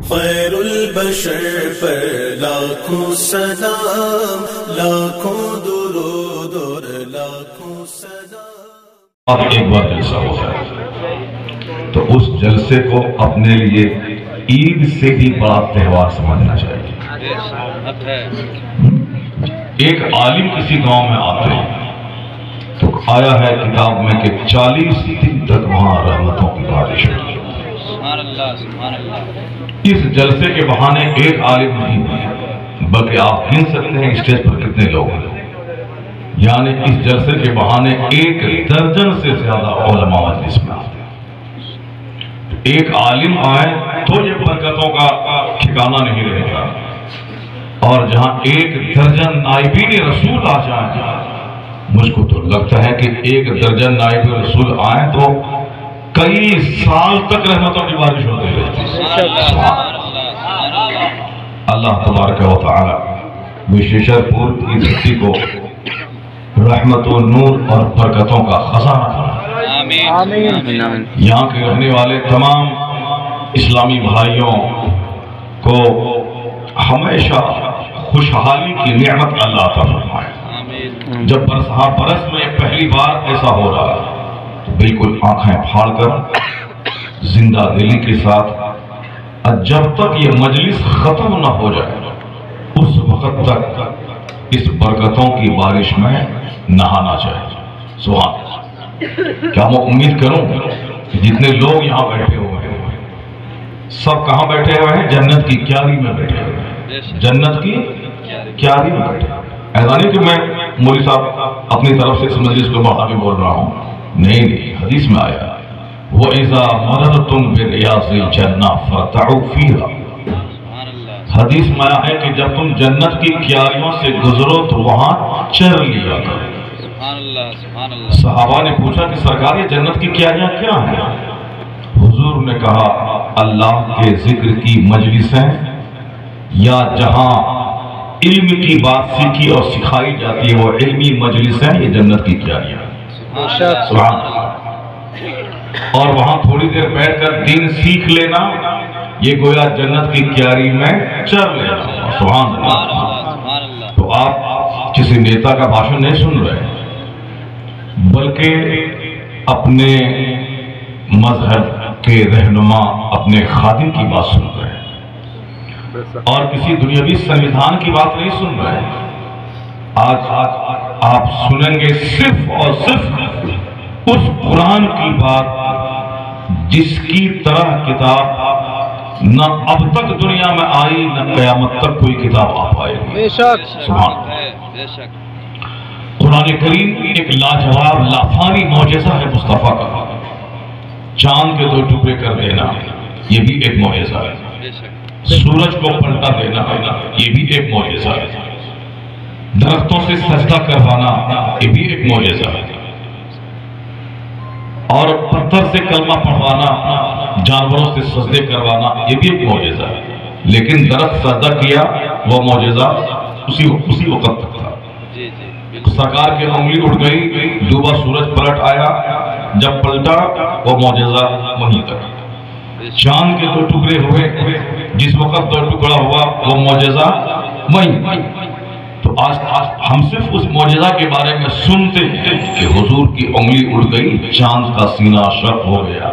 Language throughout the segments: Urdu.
خیر البشر پر لاکھوں سلام، لاکھوں درود اور لاکھوں سلام۔ اب ایک بار جلسہ ہوتا ہے تو اس جلسے کو اپنے لیے عید سے بھی بڑا تہوار سمجھنا چاہیے۔ ایک عالم کسی گاؤں میں آتے ہیں تو آیا ہے کتاب میں کہ 40 دن تک وہاں رحمتوں کی بارش ہوتی ہے۔ اس جلسے کے بہانے ایک عالم نہیں ہے بلکہ آپ گن سکتے ہیں اسٹیج پر کتنے لوگ ہیں، یعنی اس جلسے کے بہانے 1 درجن سے زیادہ علماء مجلس میں آتے ہیں۔ ایک عالم آئے تو یہ برکتوں کا ٹھکانہ نہیں رہتا، اور جہاں 1 درجن نائبین رسول آ جائیں، مجھ کو تو لگتا ہے کہ 1 درجن نائب رسول آئیں تو کئی سال تک رحمتوں کی بارش ہوتی رہتی ہے۔ اللہ تبارک و تعالی وشیشر پور کی دھرتی کو رحمت و نور اور برکتوں کا خزانہ بنائے۔ یہاں کے رہنے والے تمام اسلامی بھائیوں کو ہمیشہ خوشحالی کی نعمت اللہ عطا فرمائے۔ جب برس میں پہلی بار ایسا ہو رہا ہے تو بالکل آنکھیں پھاڑ کر زندہ دلی کے ساتھ جب تک یہ مجلس ختم نہ ہو جائے اس وقت تک اس برکتوں کی بارش میں نہانا چاہیے۔ سبحان اللہ۔ کیا میں امید کروں کہ جتنے لوگ یہاں بیٹھے ہوئے ہیں سب کہاں بیٹھے ہوئے ہیں؟ جنت کی کیاری میں بیٹھے ہوئے ہیں، جنت کی کیاری میں بیٹھے ہوئے ہیں۔ ایسا نہیں کہ میں مولوی صاحب اپنی طرف سے اس مجلس کو بڑھا کے بول رہا ہوں، نہیں، حدیث میں آیا وَإِذَا مَرَرْتُمْ بِرِيَاضِ الْجَنَّةِ فَارْتَعُوا فِيهَا۔ حدیث میں آیا ہے کہ جب تم جنت کی کیاریوں سے گزرو تو وہاں چر لیا کرو۔ صحابہ نے پوچھا کہ سرکار یہ جنت کی کیاریاں کیا ہیں؟ حضور نے کہا اللہ کے ذکر کی مجلسیں، یا جہاں علم کی بات سیکھی اور سکھائی جاتی ہے وہ علمی مجلسیں، یہ جنت کی کیاریاں۔ سبحان اللہ۔ اور وہاں تھوڑی دیر بیٹھ کر دین سیکھ لینا یہ گویا جنت کی کیاری میں چر لینا۔ سبحان اللہ۔ تو آپ کسی نیتا کا بھاشن نہیں سن رہے بلکہ اپنے مذہب کے رہنما اپنے خادم کی بات سن رہے ہیں، اور کسی دنیاوی سنویدھان کی بات نہیں سن رہے ہیں۔ آج آپ سنیں گے صرف اور صرف اس قرآن کی بات جس کی طرح کتاب نہ اب تک دنیا میں آئی نہ قیامت تک کوئی کتاب آ پائے گی۔ سبحان اللہ۔ قرآن کریم ایک لاجواب لافانی معجزہ ہے مصطفیٰ کا۔ چاند کے 2 ٹکڑے کر دینا یہ بھی ایک معجزہ ہے، سورج کو پلٹا دینا یہ بھی ایک معجزہ ہے، درختوں سے سجدہ کروانا یہ بھی ایک معجزہ ہے، اور پتھر سے کلمہ پڑھوانا، جانوروں سے سجدے کروانا یہ بھی ایک معجزہ ہے۔ لیکن درخت سجدہ کیا وہ معجزہ اسی وقت تک تھا۔ سرکار کی انگلی اٹھ گئی، ڈوبا سورج پلٹ آیا، جب پلٹا وہ معجزہ وہیں تک۔ چاند کے 2 ٹکڑے ہوئے، جس وقت 2 ٹکڑا ہوا وہ معجزہ وہیں۔ تو آج ہم صرف اس معجزہ کے بارے میں سنتے ہیں کہ حضور کی انگلی اڑ گئی، چاند کا سینہ شق ہو گیا،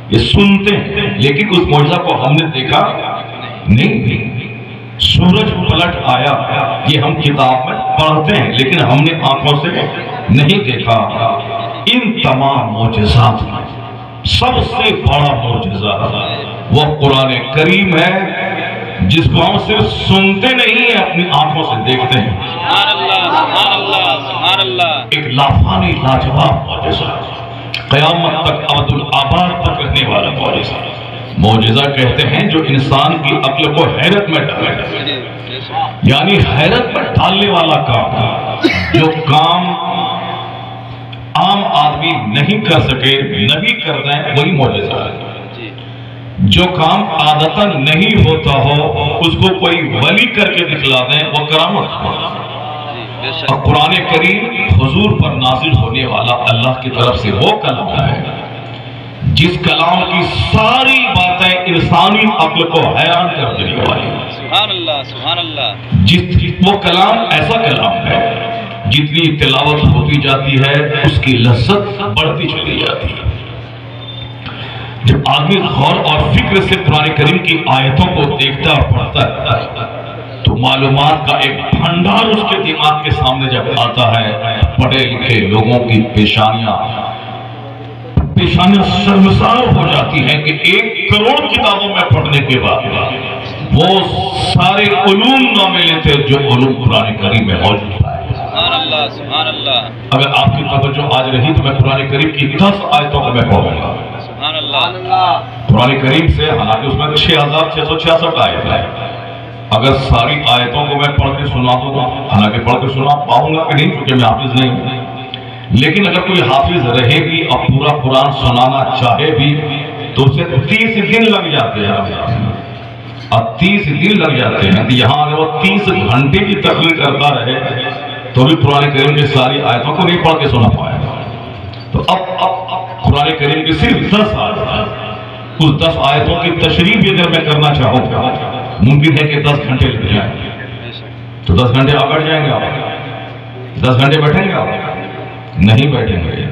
یہ سنتے ہیں، لیکن اس معجزہ کو ہم نے دیکھا نہیں۔ سورج پلٹ آیا یہ ہم کتاب میں پڑھتے ہیں لیکن ہم نے آنکھوں سے نہیں دیکھا۔ ان تمام معجزات میں سب سے بڑا معجزہ وہ قرآن کریم ہے، جس کو ہم صرف سنتے نہیں ہیں اپنی آنکھوں سے دیکھتے ہیں۔ ایک لافانی لاجواب معجزہ، قیامت تک ابد الآباد تک رہنے والا معجزہ۔ معجزہ کہتے ہیں جو انسان کی عقل کو حیرت میں ڈالے، یعنی حیرت میں ڈالنے والا کام، جو کام عام آدمی نہیں کر سکے نبی کر دیں وہی معجزہ ہے۔ جو کام عادتاً نہیں ہوتا ہو اس کو کوئی ولی کر کے دکھلا دیں وہ کرامت ہے۔ اور قرآن کریم حضور پر نازل ہونے والا اللہ کی طرف سے وہ کلام ہے جس کلام کی ساری باتیں انسانی عقل کو حیران کر دینے والی ہے۔ سبحان اللہ سبحان اللہ۔ وہ کلام ایسا کلام ہے جتنی تلاوت ہوتی جاتی ہے اس کی لذت بڑھتی چلی جاتی ہے۔ جب آدمی غور اور فکر سے قرآن کریم کی آیتوں کو دیکھتا اور پڑھتا ہے تو معلومات کا ایک بھنڈار اس کے دماغ کے سامنے جب آتا ہے، پڑھے لکھے لوگوں کی پیشانیاں شرمسار ہو جاتی ہیں کہ 1 کروڑ کتابوں میں پڑھنے کے بعد وہ سارے علوم نہ ملے تھے جو علوم قرآن کریم میں موجود ہے۔ سبحان اللہ سبحان اللہ۔ اگر آپ کی توجہ آج رہی تو میں قرآن کریم کی 10 آیتوں کو میں پڑھوں گا۔ سبحان اللہ۔ قرآن کریم سے حالانکہ اس میں 6666 آیت ہے، اگر ساری آیتوں کو میں پڑھ کے سنا دوں گا، حالانکہ پڑھ کے سنا پاؤں گا کہ نہیں کیونکہ میں حافظ نہیں ہوں، لیکن اگر کوئی حافظ رہے بھی اور پورا قرآن سنانا چاہے بھی تو اسے 30 دن لگ جاتے ہیں، اور 30 دن لگ جاتے ہیں۔ یہاں اگر وہ 30 گھنٹے کی تقریر کرتا رہے تو بھی قرآن کریم کی ساری آیتوں کو نہیں پڑھ کے سنا پائے گا۔ تو اب قرآن کریم کی صرف 10 آیت ہیں، اس 10 آیتوں کی تشریح بھی اگر میں کرنا چاہوں گا ممکن ہے کہ 10 گھنٹے لگ جائیں، تو 10 گھنٹے آپ بیٹھ جائیں گے، آپ 10 گھنٹے بیٹھیں گے، آپ نہیں بیٹھیں گے۔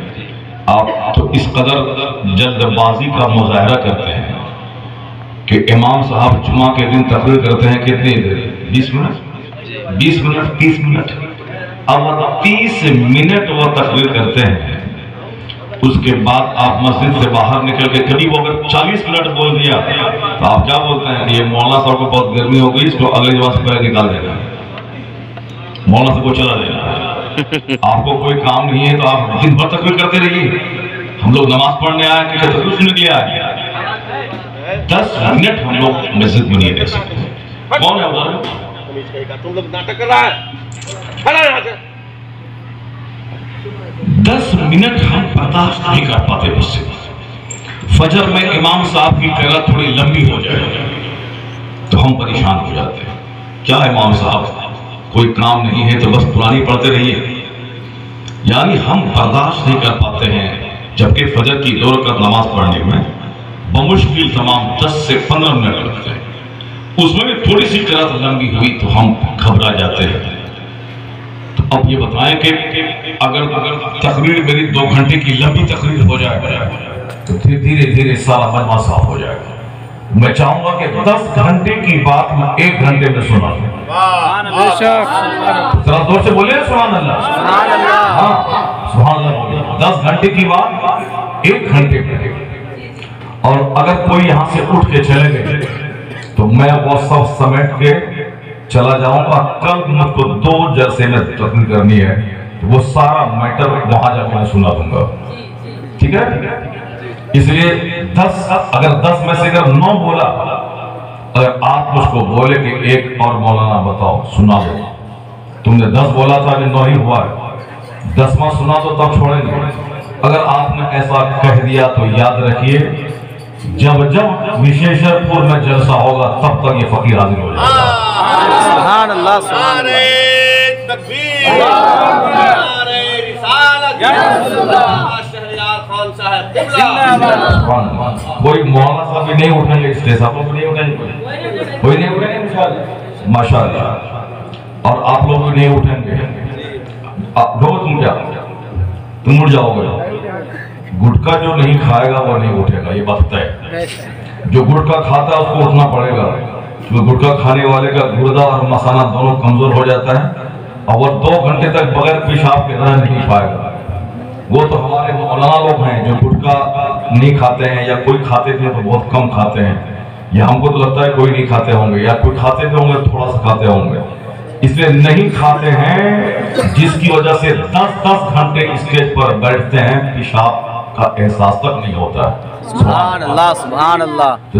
آپ تو اس قدر جلد بازی کا مظاہرہ کرتے ہیں کہ امام صاحب جمعہ کے دن تقریر کرتے ہیں کتنی دیر؟ 20 منٹ 20 منٹ 30 منٹ، اب 30 منٹ وہ تقریر کرتے ہیں، اس کے بعد آپ مسجد سے باہر نکل کے کبھی وہ اگر 40 منٹ بول دیا تو آپ کیا بولتے ہیں کہ یہ مولانا صاحب کو بہت گرمی ہو گئی، اس کو اگلے جمعہ سے پہلے نکال دینا، مولانا صاحب کو چلا دینا۔ آپ کو کوئی کام نہیں ہے تو آپ دن بھر تقریر کرتے رہیے، ہم لوگ نماز پڑھنے آئے کہ تقریر سننے کے لیے آئے، 10 منٹ ہم لوگ مسجد میں نہیں رہ سکتے۔ کون ہے ادھر؟ تم لوگ ناٹک کر رہا ہے، کھڑا یہاں سے۔ 10 منٹ ہم برداشت نہیں کر پاتے اس سے۔ فجر میں امام صاحب کی قرأت تھوڑی لمبی ہو جائے تو ہم پریشان ہو جاتے ہیں، کیا امام صاحب کوئی کام نہیں ہے تو بس قرآن پڑھتے رہیے، یعنی ہم برداشت نہیں کر پاتے ہیں۔ جبکہ فجر کی 2 رکعت نماز پڑھنے میں بمشکل تمام 10 سے 15 منٹ لگتے ہیں، اس میں بھی تھوڑی سی قرأت لمبی ہوئی تو ہم گھبرا جاتے ہیں۔ تو اب یہ بتائیں کہ اگر تقریر میری 2 گھنٹے کی لمبی تقریر ہو جائے تو دھیرے دھیرے سارا مجمع صاف ہو جائے گا۔ میں چاہوں گا کہ 10 گھنٹے کی بات میں 1 گھنٹے میں سنا دوں۔ ذرا زور سے بولے سبحان اللہ، ہاں سبحان اللہ بولے۔ 10 گھنٹے کی بات 1 گھنٹے میں، اور اگر کوئی یہاں سے اٹھ کے چلے گئے تو میں وہ سب سمیٹ کے چلا جاؤں گا۔ کل مجھ کو 2 جلسے میں تقریر کرنی ہے، وہ سارا میٹر وہاں جا کے میں سنا دوں گا، ٹھیک ہے؟ اس لیے اگر 10 میں سے اگر 9 بولا، اگر آپ مجھ کو بولے کہ ایک اور مولانا بتاؤ سنا دو، تم نے 10 بولا تھا کہ 9 ہی ہوا ہے، 10واں سنا دو تب چھوڑیں گے۔ اگر آپ نے ایسا کہہ دیا تو یاد رکھیے جب وشیشر پور میں جلسہ ہوگا تب تک یہ فقیر حاضر ہو جائے گا۔ سبحان اللہ سبحان اللہ۔ نعرہ تکبیر، نعرہ رسالت، شہریار خان صاحب سبحان اللہ۔ کوئی مولانا صاحب بھی نہیں اٹھیں گے، اسٹیج صاحب بھی نہیں اٹھیں گے، کوئی نہیں اٹھیں گے انشاءاللہ ماشاءاللہ، اور آپ لوگ بھی نہیں اٹھیں گے۔ تم کیا تم اٹھ جاؤ گے؟ گٹکا جو نہیں کھائے گا وہ نہیں اٹھے گا، یہ بات ہے۔ جو گٹکا کھاتا ہے اس کو اٹھنا پڑے گا، کیونکہ گٹکا کھانے والے کا گردہ اور مثانہ دونوں کمزور ہو جاتا ہے، اور وہ 2 گھنٹے تک بغیر پیشاب کے رہ نہیں پائے گا۔ وہ تو ہمارے مولانا لوگ ہیں جو گٹکا نہیں کھاتے ہیں، یا کوئی کھاتے تھے تو بہت کم کھاتے ہیں، یا ہم کو تو لگتا ہے کوئی نہیں کھاتے ہوں گے، یا کوئی کھاتے بھی ہوں گے تھوڑا سا کھاتے ہوں گے، اس لیے نہیں کھاتے ہیں، جس کی وجہ سے 10 گھنٹے اسٹیج پر بیٹھتے ہیں، پیشاب کا احساس تک نہیں ہوتا ہے۔ سبحان اللہ سبحان اللہ۔ تو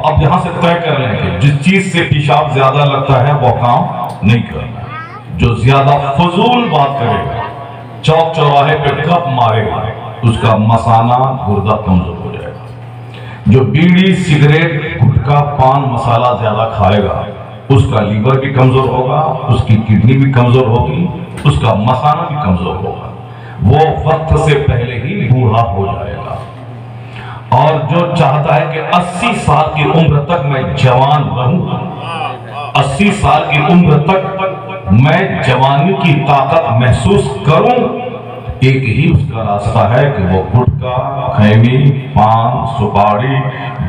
اب یہاں سے طے کر لیں کہ جس چیز سے پیشاب زیادہ لگتا ہے وہ کام نہیں کرنا، جو زیادہ فضول بات کرے گا، چوک چوراہے پہ گپ مارے گا، اس کا مثانہ گردہ کمزور ہو جائے گا۔ جو بیڑی سگریٹ گٹکا پان مسالہ زیادہ کھائے گا اس کا لیور بھی کمزور ہوگا، اس کی کڈنی بھی کمزور ہوگی، اس کا مثانہ بھی کمزور ہوگا، وہ وقت سے پہلے ہی بوڑھا ہو جائے گا۔ اور جو چاہتا ہے کہ 80 سال کی عمر تک میں جوان رہوں، 80 سال کی عمر تک میں جوانی کی طاقت محسوس کروں، ایک ہی اس کا راستہ ہے کہ وہ گٹکا، خیمی، پان، سپاڑی،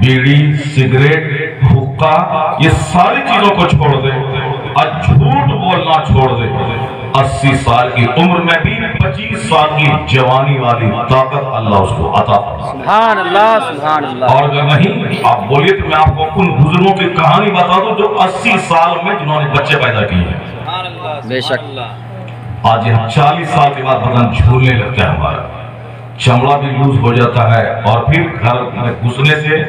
بیڑی، سگریٹ، حقہ، یہ ساری چیزوں کو چھوڑ دے اور جھوٹ بولنا چھوڑ دے۔ 80 سال کی عمر میں بھی 25 سال کی جوانی والی طاقت اللہ اس کو عطا فرمائے۔ سبحان اللہ سبحان اللہ۔ اور اگر نہیں آپ بولیے تو میں آپ کو ان بزرگوں کی کہانی بتا دوں جو 80 سال میں جنہوں نے بچے پیدا کیے ہیں۔ بے شک آج یہاں 40 سال کے بعد بدن جھولنے لگتا ہے، ہمارا چمڑا بھی لوز ہو جاتا ہے، اور پھر گھر میں گھسنے سے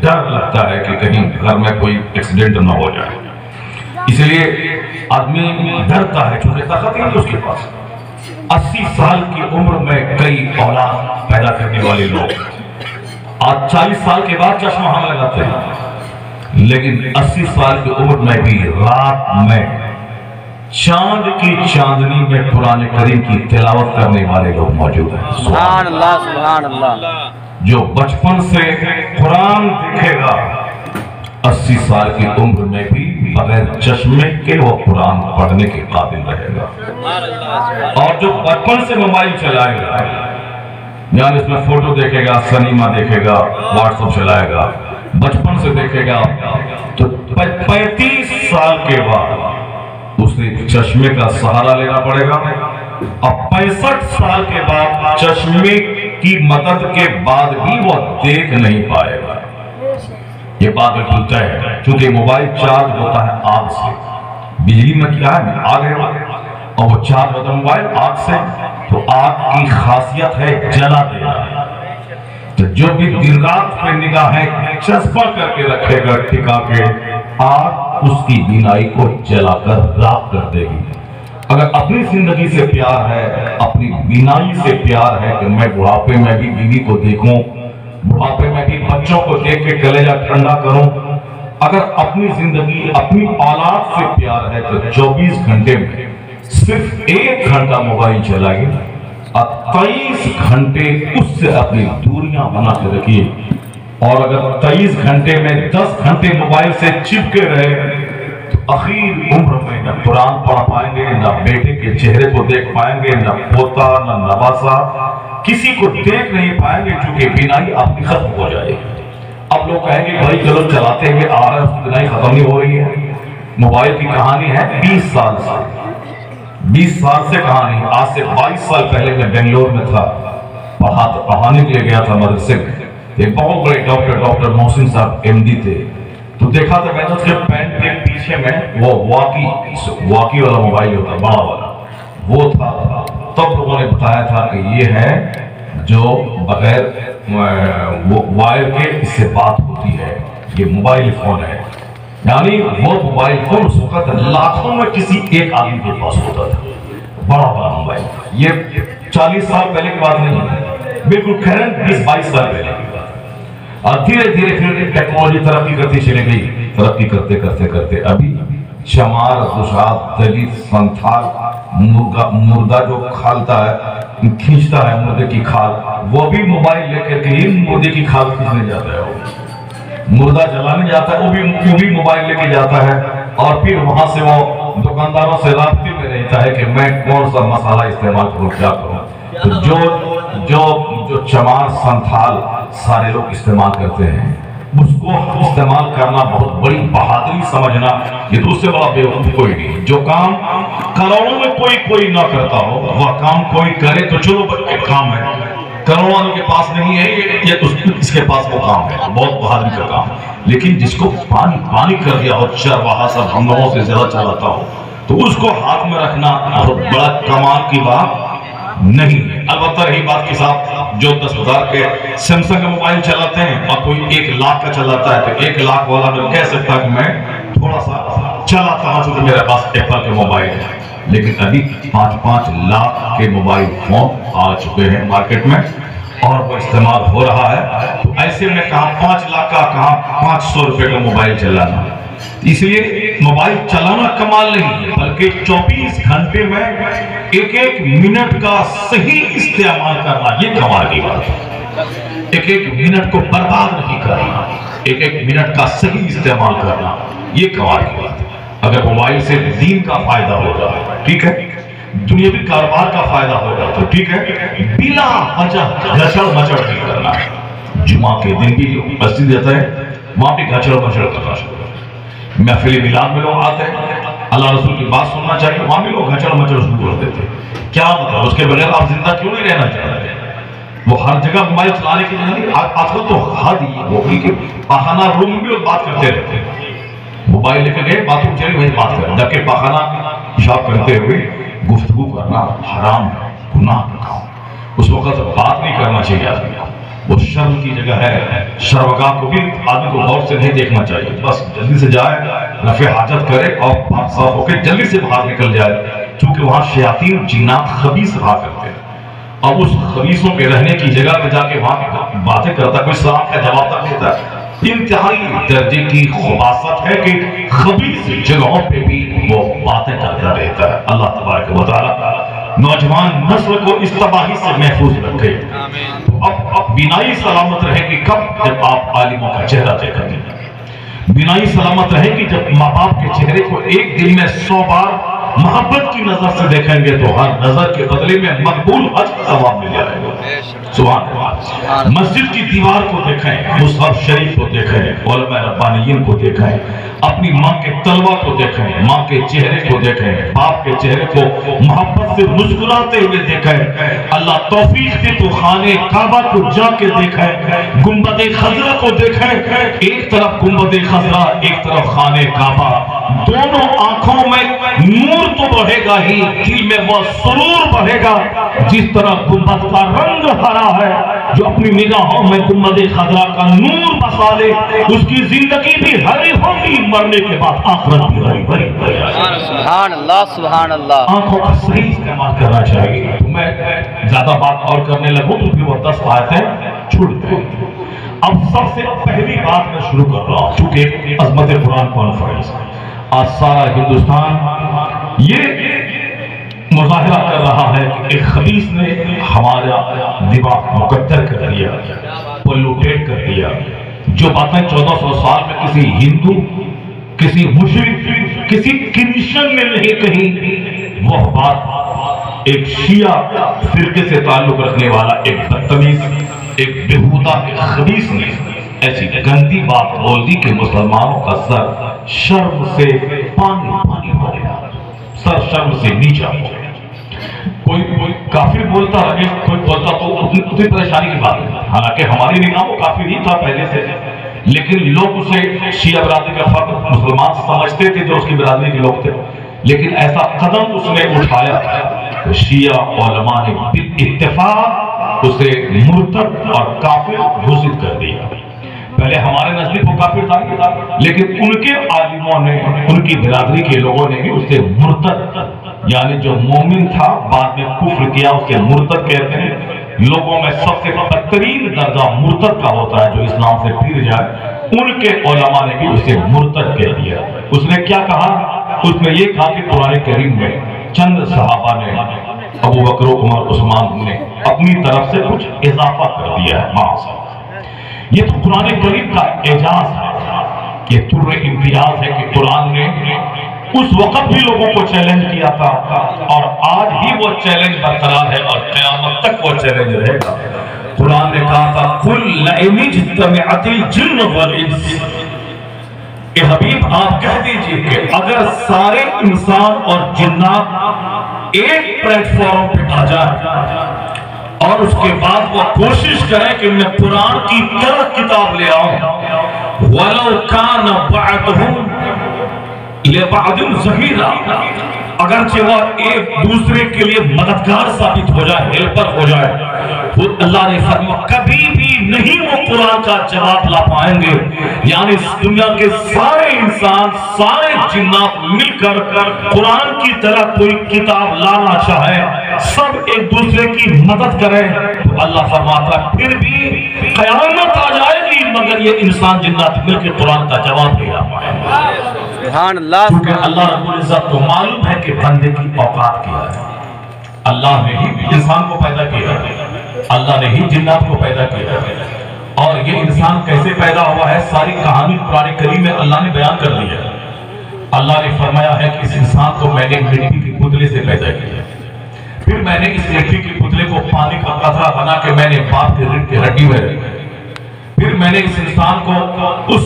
ڈر لگتا ہے کہ کہیں گھر میں کوئی ایکسیڈنٹ نہ ہو جائے، اس لیے آدمی ڈرتا ہے چونکہ طاقت نہیں اس کے پاس۔ 80 سال کی عمر میں کئی اولاد پیدا کرنے والے لوگ آج 40 سال کے بعد چشمہ ہم لگاتے ہیں، لیکن 80 سال کی عمر میں بھی رات میں چاند کی چاندنی میں قرآن کریم کی تلاوت کرنے والے لوگ موجود ہیں۔ سبحان اللہ سبحان اللہ۔ جو بچپن سے قرآن دیکھے گا 80 سال کی عمر میں بھی بغیر چشمے کے وہ قرآن پڑھنے کے قابل رہے گا۔ اور جو بچپن سے موبائل چلائے گا، یعنی اس میں فوٹو دیکھے گا، سنیما دیکھے گا، واٹس ایپ چلائے گا، بچپن سے دیکھے گا، تو 35 سال کے بعد اسے چشمے کا سہارا لینا پڑے گا۔ اب 65 سال کے بعد چشمے کی مدد کے بعد بھی وہ دیکھ نہیں پائے گا۔ یہ بات بالکل طے ہے، کیونکہ موبائل چارج ہوتا ہے آگ سے۔ بجلی میں کیا ہے، آگ ہے، اور وہ چارج ہوتا ہے موبائل آگ سے، تو آگ کی خاصیت ہے جلا دینا۔ تو جو بھی دن رات پہ نگاہیں چسپاں کر کے رکھے گا ٹھکا کے، آگ اس کی بینائی کو جلا کر راکھ کر دے گی۔ اگر اپنی زندگی سے پیار ہے، اپنی بینائی سے پیار ہے کہ میں بڑھاپے میں بھی بیوی کو دیکھوں، بڑھاپے میں بھی بچوں کو دیکھ کے کلیجہ ٹھنڈا کروں، اگر اپنی زندگی اپنی اولاد سے پیار ہے تو 24 گھنٹے میں صرف 1 گھنٹہ موبائل چلائیے اور 23 گھنٹے اس سے اپنی دوریاں بنا کے رکھیے۔ اور اگر 23 گھنٹے میں 10 گھنٹے موبائل سے چپکے رہے تو اخیر عمر میں نہ قرآن پڑھ پائیں گے، نہ بیٹے کے چہرے کو دیکھ پائیں گے، نہ پوتا نہ نواسا کسی کو دیکھ نہیں پائیں گے، چونکہ بینائی آپ کی ختم ہو جائے گی۔ اب لوگ کہیں گے بھائی چلو چلاتے ہوئے آ رہا ہے، اس کی بینائی ختم نہیں ہو رہی ہے۔ موبائل کی کہانی ہے 20 سال سے، 20 سال سے کہانی۔ آج سے 22 سال پہلے میں بنگلور میں تھا، پڑھانے کے لیے گیا تھا مدرسے میں۔ ایک بہت بڑے ڈاکٹر محسن صاحب MD تھے، تو دیکھا تھا میں نے اس کے پینٹ کے پیچھے میں وہ واقعی والا موبائل ہوتا بڑا والا وہ تھا۔ تب لوگوں نے بتایا تھا کہ یہ ہے جو بغیر وائر کے اس سے بات ہوتی ہے، یہ موبائل فون ہے۔ یعنی وہ موبائل فون اس وقت لاکھوں میں کسی ایک آدمی کے پاس ہوتا تھا، بڑا بڑا موبائل۔ یہ 40 سال پہلے کی بات نہیں ہے، بالکل کرنٹ 20-22 سال پہلے کی بات۔ اور دھیرے دھیرے پھر ٹیکنالوجی ترقی کرتی چلی گئی، ترقی کرتے کرتے کرتے ابھی شمار، گشاد، دلت، سنتھال، مردہ جو کھالتا ہے، کھینچتا ہے مردے کی کھال، وہ بھی موبائل لے کر کے ہی مردے کی کھال کھینچنے جاتا ہے۔ مردہ جلانے جاتا ہے وہ بھی موبائل لے کے جاتا ہے، اور پھر وہاں سے وہ دکانداروں سے رابطے میں رہتا ہے کہ میں کون سا مسالہ استعمال کروں، کیا کروں۔ تو جو چمار، سنتھال سارے لوگ استعمال کرتے ہیں، اس کو استعمال کرنا بہت بڑی بہادری سمجھنا، یہ تو اس سے بڑا بیوقوف کوئی نہیں۔ جو کام کروڑوں میں کوئی نہ کرتا ہو، وہ کام کوئی کرے تو چلو ایک کام ہے، کروڑوں والوں کے پاس نہیں ہے، یہ اس کے پاس وہ کام ہے، بہت بہادری کا کام۔ لیکن جس کو پانی کر دیا ہو، چرواہا سب ہم لوگوں سے زیادہ چلاتا ہو، تو اس کو ہاتھ میں رکھنا بہت بڑا کمال کی بات نہیں ہے۔ البتہ رہی بات کے ساتھ جو 10,000 کے سیمسنگ کا موبائل چلاتے ہیں اور کوئی 1 لاکھ کا چلاتا ہے، تو 1 لاکھ والا میں کہہ سکتا کہ میں تھوڑا سا چلاتا ہوں چونکہ میرے پاس ایپل کے موبائل ہے۔ لیکن ابھی 5-5 لاکھ کے موبائل فون آ چکے ہیں مارکیٹ میں، اور وہ استعمال ہو رہا ہے، تو ایسے میں کہاں 5 لاکھ کا، کہاں 500 روپے کا موبائل چلانا. اس لیے موبائل چلانا کمال نہیں ہے، بلکہ 24 گھنٹے میں ایک ایک منٹ کا صحیح استعمال کرنا یہ کمال کی بات ہے. ایک ایک منٹ کو برباد نہیں کرنا، ایک ایک منٹ کا صحیح استعمال کرنا یہ کمال کی بات ہے. اگر موبائل سے دین کا فائدہ ہوگا ٹھیک ہے، دنیاوی کاروبار کا فائدہ ہوگا تو ٹھیک ہے، بلا وجہ گھچڑ مچڑ نہیں کرنا. جمعہ کے دن بھی مسجد جاتا ہے، وہاں پہ گھچڑ مچڑ کرنا شروع کرنا. محفل میلاد میں لوگ آتے ہیں، اللہ رسول کی بات سننا چاہیے، وہاں بھی لوگ گھچڑ مچڑ شروع کر دیتے. کیا مطلب اس کے بغیر آپ زندہ کیوں نہیں رہنا چاہ رہے؟ وہ ہر جگہ موبائل چلانے کی نہیں، آج کل تو حد ہی ہو گئی کہ پاخانہ روم میں بھی لوگ بات کرتے رہتے ہیں. موبائل لے کے گئے باتھ روم چلے وہیں بات کریں، جبکہ پاخانہ پیشاب کرتے ہوئے گفتگو کرنا حرام ہے، گناہ کا کام. اس وقت بات نہیں کرنا چاہیے آدمی کو، وہ شرم کی جگہ ہے. شرمگاہ کو بھی آدمی کو غور سے نہیں دیکھنا چاہیے، بس جلدی سے جائے، رفع حاجت کرے اور پاک صاف ہو کے جلدی سے باہر نکل جائے، چونکہ وہاں شیاطین جنات خبیث رہا کرتے ہیں. اور اس خبیثوں کے رہنے کی جگہ پہ جا کے وہاں باتیں کرتا، کوئی سلام کا جواب تک دیتا ہے. انتہائی درجے کی خباثت ہے کہ خبیث جگہوں پہ بھی وہ باتیں کرتا رہتا ہے. اللہ تبارک و تعالی نوجوان نسل کو اس تباہی سے محفوظ رکھے. اب بینائی سلامت رہے کہ کب جب آپ عالموں کا چہرہ دیکھیں گے. بینائی سلامت رہے کہ جب ماں باپ کے چہرے کو ایک دن میں 100 بار محبت کی نظر سے دیکھیں گے تو ہر نظر کے بدلے میں مقبول حج کا ثواب مل جائے گا. سبحان اللہ. مسجد کی دیوار کو دیکھیں، مصحف شریف کو دیکھیں، علماء ربانیین کو دیکھیں، اپنی ماں کے طلبہ کو دیکھیں، ماں کے چہرے کو دیکھیں، باپ کے چہرے کو محبت سے مسکراتے ہوئے دیکھیں. اللہ توفیق دے تو خانے کعبہ کو جا کے دیکھیں، گنبد خضرا کو دیکھیں. ایک طرف گنبد خضرا، ایک طرف خانے کعبہ، دونوں آنکھوں میں نور تو بڑھے گا ہی، دل میں وہ سرور بڑھے گا. جس طرح گنبد کا رنگ ہرا ہے، جو اپنی نگاہوں میں گنبد خضرا کا نور بسا لے اس کی زندگی بھی ہری ہوگی، مرنے کے بعد آخرت بھی ہری بھری. سبحان اللہ سبحان اللہ. آنکھوں کا صحیح استعمال کرنا چاہیے. میں زیادہ بات اور کرنے لگوں تو پھر وہ 10 آیتیں چھوڑ دیں. اب سب سے پہلی بات میں شروع کر رہا ہوں، چونکہ عظمت قرآن کانفرنس آج سارا ہندوستان یہ مظاہرہ کر رہا ہے کہ ایک خبیث نے ہمارا دماغ مکدر کر دیا، پلوٹیٹ کر دیا. جو باتیں 1400 سال میں کسی ہندو، کسی مشرک، کسی کرسچن نے نہیں کہی، وہ بات ایک شیعہ فرقے سے تعلق رکھنے والا ایک بدتمیز، ایک بےہودہ، ایک خبیث نے ایسی گندی بات بول دی کہ مسلمانوں کا سر شرم سے پانی پانی ہو گیا، سر شرم سے نیچا ہو گیا. کوئی کافر بولتا رہے، کوئی بولتا تو اتنی پریشانی کی بات نہیں. حالانکہ ہماری نگاہ وہ کافر ہی تھا پہلے سے، لیکن لوگ اسے شیعہ برادری کا فرد مسلمان سمجھتے تھے جو اس کی برادری کے لوگ تھے. لیکن ایسا قدم اس نے اٹھایا تو شیعہ علماء نے اتفاق اسے مرتد اور کافر گھوشت کر دیا. پہلے ہمارے نزدیک وہ کافر تھا، لیکن ان کے عالموں نے، ان کی برادری کے لوگوں نے بھی اسے مرتد، یعنی جو مومن تھا بعد میں کفر کیا اسے مرتد کہتے ہیں. لوگوں میں سب سے بدترین درجہ مرتد کا ہوتا ہے جو اسلام سے پھر جائے. ان کے علماء نے بھی اسے مرتد کہہ دیا. اس نے کیا کہا؟ اس نے یہ کہا کہ قرآن کریم میں چند صحابہ نے، ابو بکر، عمر، عثمان نے اپنی طرف سے کچھ اضافہ کر دیا ہے. معاذ یہ تو قرآن کریم کا اعجاز ہے، یہ طر امتیاز ہے کہ قرآن نے اس وقت بھی لوگوں کو چیلنج کیا تھا اور آج بھی وہ چیلنج برقرار ہے اور قیامت تک وہ چیلنج رہے گا. قرآن نے کہا تھا قُلْ لَئِنِ اجْتَمَعَتِ الْجِنُّ وَالْإِنسُ، کہ حبیب آپ کہہ دیجئے کہ اگر سارے انسان اور جنات ایک پلیٹ فارم پہ آ جائیں اور اس کے بعد وہ کوشش کریں کہ میں قرآن کی طرح کتاب لے آؤں، وَلَوْ كَانَ بَعْضُهُمْ لِبَعْضٍ ظَهِيرًا، اگرچہ وہ ایک دوسرے کے لیے مددگار ثابت ہو جائے، ہیلپر ہو جائے، اللہ نے فرمایا کبھی بھی نہیں وہ قرآن کا جواب لا پائیں گے. یعنی دنیا کے سارے انسان، سارے جنات مل کر قرآن کی طرح کوئی کتاب لانا چاہے، سب ایک دوسرے کی مدد کریں تو اللہ فرماتا ہے پھر بھی قیامت آ جائے گی مگر یہ انسان جنات مل کے قرآن کا جواب دے رہا ہے۔ سبحان اللہ، کیونکہ اللہ رب العزت کو معلوم ہے کہ بندے کی اوقات کیا ہے۔ اللہ نے ہی انسان کو پیدا کیا ہے، اللہ نے ہی جنات کو پیدا کیا ہے، اور یہ انسان کیسے پیدا ہوا ہے ساری کہانی قرآن کریم میں اللہ نے بیان کر دی ہے۔ اللہ نے فرمایا ہے کہ اس انسان کو میں نے مٹی کے پتلے سے پیدا کیا، پھر میں نے اس مٹی کے پتلے کو پانی کا قطرہ بنا کے میں نے باپ کے رڈ کے ہڈی میں رکھا، پھر میں نے اس انسان کو اس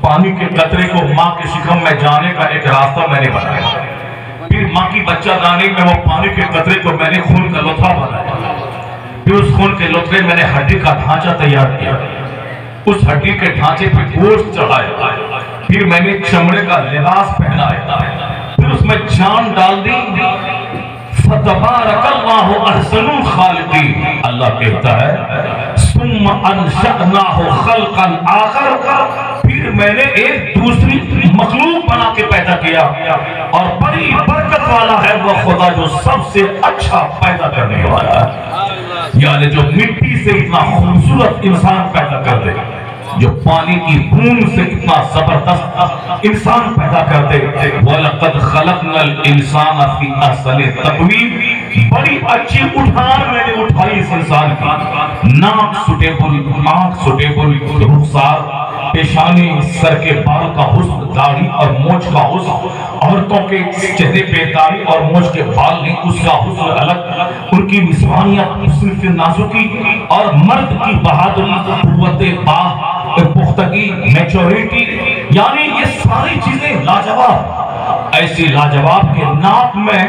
پانی کے قطرے کو ماں کے شکم میں جانے کا ایک راستہ میں نے بنایا، پھر ماں کی بچہ دانے میں وہ پانی کے قطرے کو میں نے خون کا لطفہ بنایا، پھر اس خون کے لطفے میں نے ہڈی کا ڈھانچہ تیار کیا، اس ہڈی کے ڈھانچے پہ گوشت چڑھایا، پھر میں نے چمڑے کا لباس پہنایا، پھر اس میں جان ڈال دی۔ فَتَبَارَكَ اللَّهُ أَحْسَنُ الْخَالِقِينَ، اللہ کہتا ہے ثُمَّ أَنشَأْنَاهُ خَلْقًا آخَرَ، پھر میں نے ایک دوسری مخلوق بنا کے پیدا کیا، اور بڑی برکت والا ہے وہ خدا جو سب سے اچھا پیدا کرنے والا ہے۔ یعنی جو مٹی سے اتنا خوبصورت انسان پیدا کر دے، جو پانی کی بوند سے اتنا زبردست انسان پیدا کر دے، وَلَقَدْ خَلَقْنَا الْإِنسَانَ فِي أَحْسَنِ تَقْوِيمٍ، بڑی اچھی اٹھان میں نے اٹھائی اس انسان کی، ناک سوٹیبل، آنکھ سوٹیبل، رخسار، پیشانی، سر کے بال کا حسن، داڑھی اور مونچھ کا حسن، عورتوں کے چہرے پہ داڑھی اور مونچھ کے بال نہیں، اس کا حسن الگ، ان کی نسوانیت صرف نازکی، اور مرد کی بہادری، قوت باہ، پختگی، میچوریٹی، یعنی یہ ساری چیزیں لاجواب، ایسی لاجواب کے ناک میں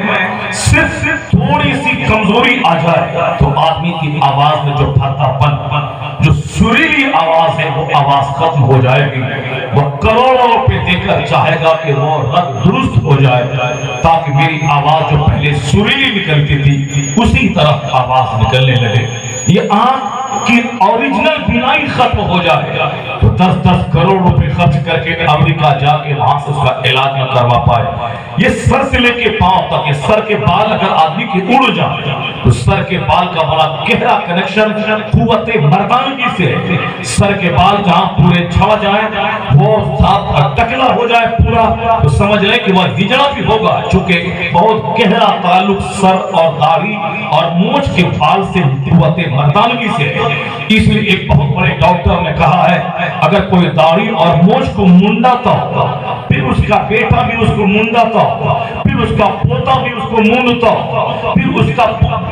صرف تھوڑی سی کمزوری آ جائے تو آدمی کی آواز میں جو پھرتا پن، جو سریلی آواز ہے وہ آواز ختم ہو جائے گی، وہ کروڑوں پہ دیکھ کر چاہے گا کہ وہ رگ درست ہو جائے تاکہ میری آواز جو پہلے سریلی نکلتی تھی اسی طرح آواز نکلنے لگے، یہ آنکھ کی اوریجنل بینائی ختم ہو جائے تو 10-10 کروڑ روپے خرچ کر کے امریکہ جا کے وہاں سے اس کا علاج نہ کروا پائے۔ یہ سر سے لے کے پاؤں تک، یہ سر کے بال اگر آدمی کے اڑ جائے تو سر کے بال کا بڑا گہرا کنیکشن قوت مردانگی سے ہے۔ سر کے بال جہاں پورے جھڑ جائیں، وہ ساتھ ٹکلا ہو جائے پورا، تو سمجھ رہے کہ وہ ہجڑا بھی ہوگا، چونکہ بہت گہرا تعلق سر اور داڑھی اور مونچھ کے بال سے قوت مردانگی سے ہے۔ اس لیے ایک بہت بڑے ڈاکٹر نے کہا ہے اگر کوئی داڑھی اور مونچھ کو منڈاتا ہوگا، پھر اس کا بیٹا بھی اس کو منڈاتا ہوگا، پھر اس کا پوتا بھی اس کو منڈتا ہوگا، پھر اس کا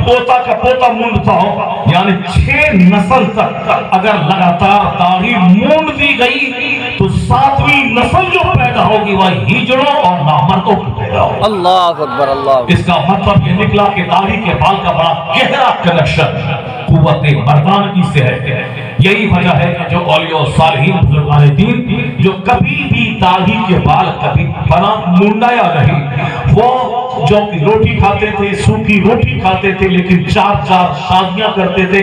پوتا کا پوتا منڈتا ہوگا، یعنی 6 نسل تک اگر لگاتار داڑھی مونڈ دی گئی تو 7ویں نسل جو پیدا ہوگی وہ ہجڑوں اور نامردوں کی پیدا ہوگی۔ اللہ اکبر، اللہ۔ اس کا مطلب یہ نکلا کہ داڑھی کے بال کا بڑا گہرا کنیکشن قوت مردانگی سے ہے۔ یہی وجہ ہے کہ جو اولیاء صالحین بزرگان دین جو کبھی بھی داڑھی کے بال کبھی بنا منڈایا نہیں، وہ جو کی روٹی کھاتے تھے، سوکھی روٹی کھاتے تھے، لیکن 4 شادیاں کرتے تھے،